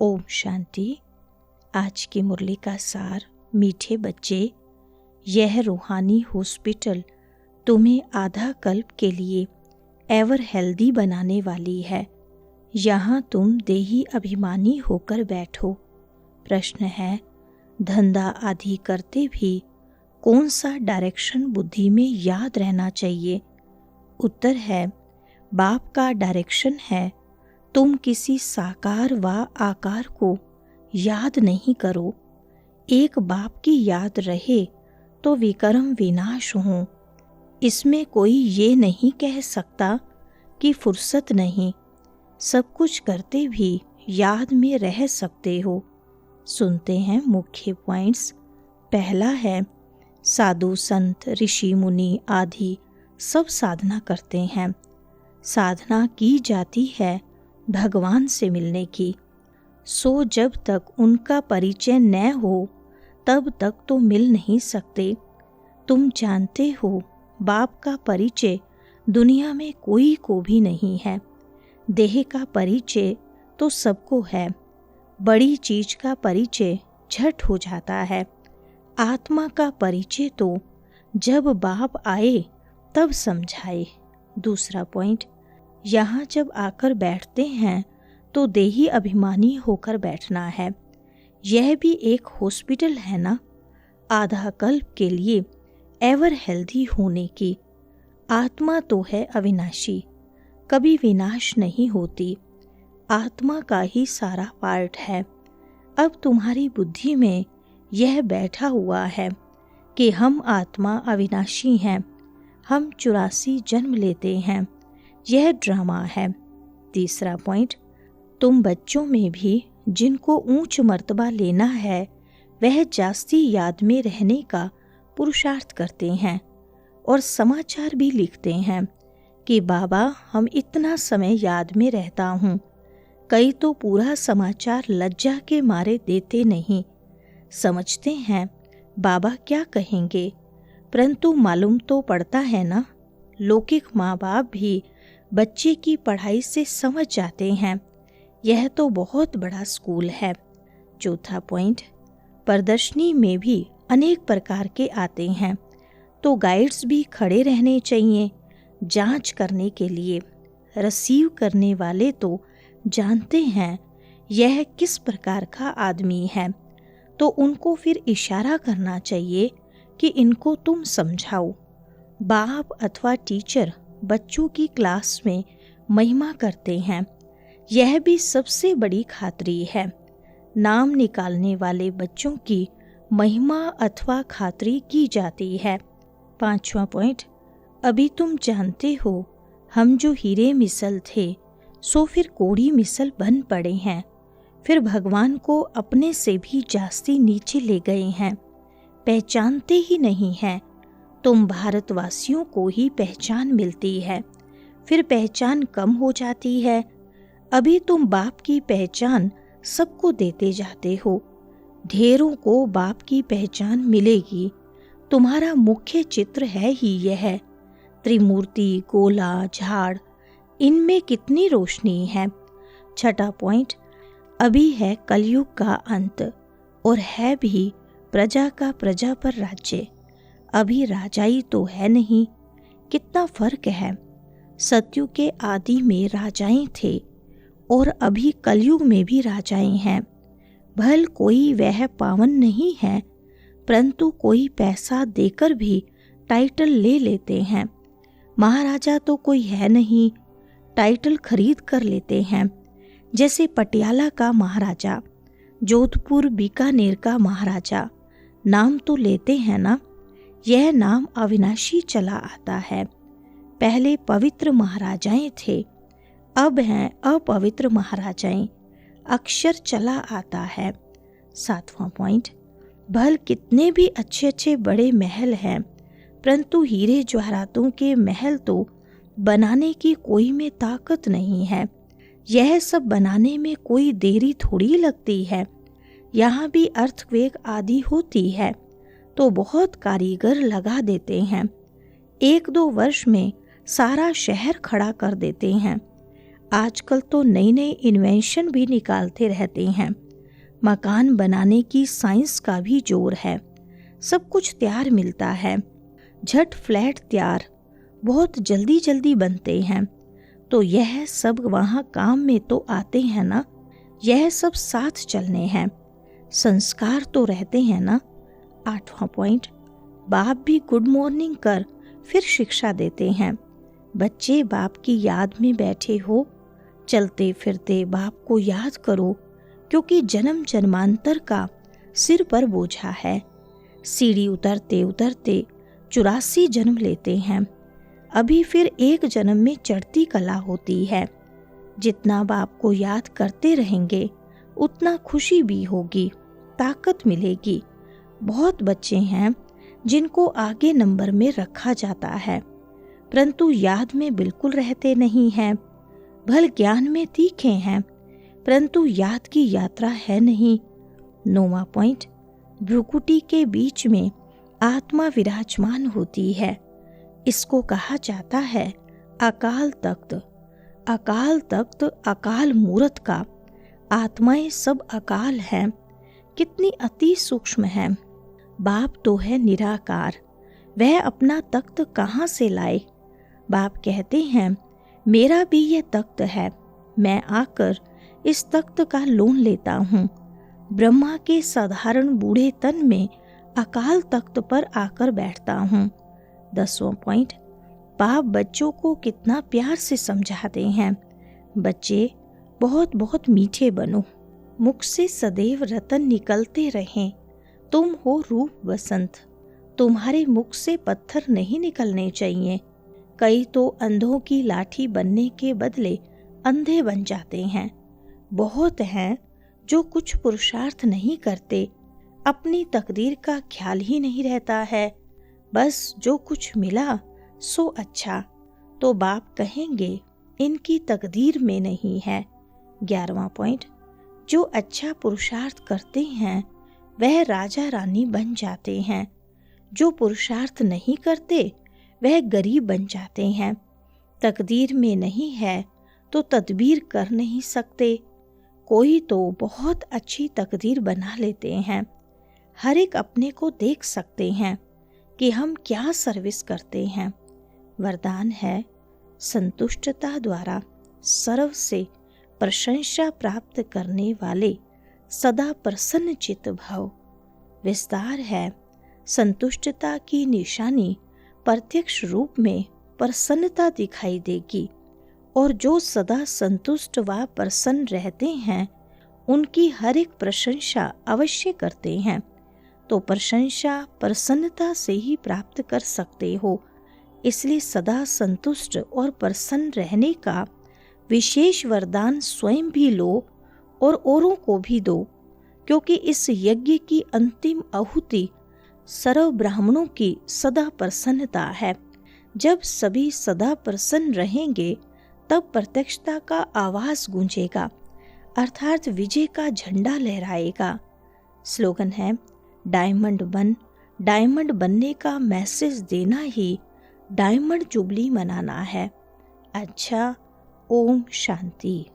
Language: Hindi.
ओम शांति। आज की मुरली का सार। मीठे बच्चे, यह रूहानी हॉस्पिटल तुम्हें आधा कल्प के लिए एवर हेल्दी बनाने वाली है। यहाँ तुम देही अभिमानी होकर बैठो। प्रश्न है, धंधा आदि करते भी कौन सा डायरेक्शन बुद्धि में याद रहना चाहिए? उत्तर है, बाप का डायरेक्शन है तुम किसी साकार व आकार को याद नहीं करो। एक बाप की याद रहे तो विकर्म विनाश हो। इसमें कोई ये नहीं कह सकता कि फुर्सत नहीं, सब कुछ करते भी याद में रह सकते हो। सुनते हैं मुख्य पॉइंट्स। पहला है, साधु संत ऋषि मुनि आदि सब साधना करते हैं। साधना की जाती है भगवान से मिलने की। सो जब तक उनका परिचय न हो तब तक तो मिल नहीं सकते। तुम जानते हो बाप का परिचय दुनिया में कोई को भी नहीं है। देह का परिचय तो सबको है। बड़ी चीज का परिचय झट हो जाता है। आत्मा का परिचय तो जब बाप आए तब समझाए। दूसरा पॉइंट, यहाँ जब आकर बैठते हैं तो देही अभिमानी होकर बैठना है। यह भी एक हॉस्पिटल है ना, आधा कल्प के लिए एवर हेल्दी होने की। आत्मा तो है अविनाशी, कभी विनाश नहीं होती। आत्मा का ही सारा पार्ट है। अब तुम्हारी बुद्धि में यह बैठा हुआ है कि हम आत्मा अविनाशी हैं, हम 84 जन्म लेते हैं। यह ड्रामा है। तीसरा पॉइंट, तुम बच्चों में भी जिनको ऊंच मर्तबा लेना है वह जास्ती याद में रहने का पुरुषार्थ करते हैं और समाचार भी लिखते हैं कि बाबा हम इतना समय याद में रहता हूँ। कई तो पूरा समाचार लज्जा के मारे देते नहीं, समझते हैं बाबा क्या कहेंगे, परंतु मालूम तो पड़ता है ना। लौकिक माँ बाप भी बच्चे की पढ़ाई से समझ जाते हैं। यह तो बहुत बड़ा स्कूल है। चौथा पॉइंट, प्रदर्शनी में भी अनेक प्रकार के आते हैं तो गाइड्स भी खड़े रहने चाहिए जांच करने के लिए। रिसीव करने वाले तो जानते हैं यह किस प्रकार का आदमी है, तो उनको फिर इशारा करना चाहिए कि इनको तुम समझाओ। बाप अथवा टीचर बच्चों की क्लास में महिमा करते हैं। यह भी सबसे बड़ी खातरी है। नाम निकालने वाले बच्चों की महिमा अथवा खातरी की जाती है। पांचवा पॉइंट, अभी तुम जानते हो हम जो हीरे मिसल थे सो फिर कोड़ी मिसल बन पड़े हैं। फिर भगवान को अपने से भी जास्ती नीचे ले गए हैं। पहचानते ही नहीं हैं। तुम भारतवासियों को ही पहचान मिलती है, फिर पहचान कम हो जाती है। अभी तुम बाप की पहचान सबको देते जाते हो। ढेरों को बाप की पहचान मिलेगी। तुम्हारा मुख्य चित्र है ही यह। त्रिमूर्ति, गोला, झाड़, इनमें कितनी रोशनी है। छठा पॉइंट, अभी है कलयुग का अंत और है भी प्रजा का प्रजा पर राज्य। अभी राजाई तो है नहीं। कितना फर्क है। सतयुग के आदि में राजाएं थे और अभी कलयुग में भी राजाएं हैं। भल कोई वह पावन नहीं है, परंतु कोई पैसा देकर भी टाइटल ले लेते हैं। महाराजा तो कोई है नहीं, टाइटल खरीद कर लेते हैं। जैसे पटियाला का महाराजा, जोधपुर बीकानेर का महाराजा, नाम तो लेते हैं ना। यह नाम अविनाशी चला आता है। पहले पवित्र महाराजाएं थे, अब हैं अपवित्र महाराजाएं। अक्षर चला आता है। सातवां पॉइंट, भल कितने भी अच्छे अच्छे बड़े महल हैं, परंतु हीरे जवाहरातों के महल तो बनाने की कोई में ताकत नहीं है। यह सब बनाने में कोई देरी थोड़ी लगती है। यहाँ भी अर्थक्वेक आदि होती है तो बहुत कारीगर लगा देते हैं। 1-2 वर्ष में सारा शहर खड़ा कर देते हैं। आजकल तो नई नई इन्वेंशन भी निकालते रहते हैं। मकान बनाने की साइंस का भी जोर है। सब कुछ तैयार मिलता है, झट फ्लैट तैयार, बहुत जल्दी जल्दी बनते हैं। तो यह सब वहाँ काम में तो आते हैं ना, यह सब साथ चलने हैं। संस्कार तो रहते हैं ना। 8वां पॉइंट, बाप भी गुड मॉर्निंग कर फिर शिक्षा देते हैं। बच्चे बाप की याद में बैठे हो, चलते फिरते बाप को याद करो, क्योंकि जन्म जन्मांतर का सिर पर बोझा है। सीढ़ी उतरते उतरते 84 जन्म लेते हैं। अभी फिर एक जन्म में चढ़ती कला होती है। जितना बाप को याद करते रहेंगे उतना खुशी भी होगी, ताकत मिलेगी। बहुत बच्चे हैं जिनको आगे नंबर में रखा जाता है, परंतु याद में बिल्कुल रहते नहीं हैं। भल ज्ञान में तीखे हैं, परंतु याद की यात्रा है नहीं। 9वां पॉइंट, भ्रुकुटी के बीच में आत्मा विराजमान होती है। इसको कहा जाता है अकाल तख्त। अकाल तख्त अकाल मूरत का। आत्माएं सब अकाल हैं, कितनी अति सूक्ष्म है। बाप तो है निराकार, वह अपना तख्त कहाँ से लाए। बाप कहते हैं मेरा भी यह तख्त है, मैं आकर इस तख्त का लोन लेता हूँ। ब्रह्मा के साधारण बूढ़े तन में अकाल तख्त पर आकर बैठता हूँ। 10वां पॉइंट, बाप बच्चों को कितना प्यार से समझाते हैं। बच्चे बहुत बहुत मीठे बनो, मुख से सदैव रतन निकलते रहें। तुम हो रूप बसंत, तुम्हारे मुख से पत्थर नहीं निकलने चाहिए। कई तो अंधों की लाठी बनने के बदले अंधे बन जाते हैं। बहुत हैं जो कुछ पुरुषार्थ नहीं करते, अपनी तकदीर का ख्याल ही नहीं रहता है, बस जो कुछ मिला सो अच्छा। तो बाप कहेंगे इनकी तकदीर में नहीं है। 11वां पॉइंट, जो अच्छा पुरुषार्थ करते हैं वह राजा रानी बन जाते हैं। जो पुरुषार्थ नहीं करते वह गरीब बन जाते हैं। तकदीर में नहीं है तो तदबीर कर नहीं सकते। कोई तो बहुत अच्छी तकदीर बना लेते हैं। हर एक अपने को देख सकते हैं कि हम क्या सर्विस करते हैं। वरदान है संतुष्टता द्वारा सर्व से प्रशंसा प्राप्त करने वाले सदा प्रसन्न चित्त भव। विस्तार है संतुष्टता की निशानी प्रत्यक्ष रूप में प्रसन्नता दिखाई देगी, और जो सदा संतुष्ट व प्रसन्न रहते हैं उनकी हर एक प्रशंसा अवश्य करते हैं। तो प्रशंसा प्रसन्नता से ही प्राप्त कर सकते हो। इसलिए सदा संतुष्ट और प्रसन्न रहने का विशेष वरदान स्वयं भी लो और औरों को भी दो, क्योंकि इस यज्ञ की अंतिम आहुति सर्व ब्राह्मणों की सदा प्रसन्नता है। जब सभी सदा प्रसन्न रहेंगे तब प्रत्यक्षता का आवाज गूंजेगा, अर्थात विजय का झंडा लहराएगा। स्लोगन है डायमंड बन। डायमंड बनने का मैसेज देना ही डायमंड जुबली मनाना है। अच्छा, ओम शांति।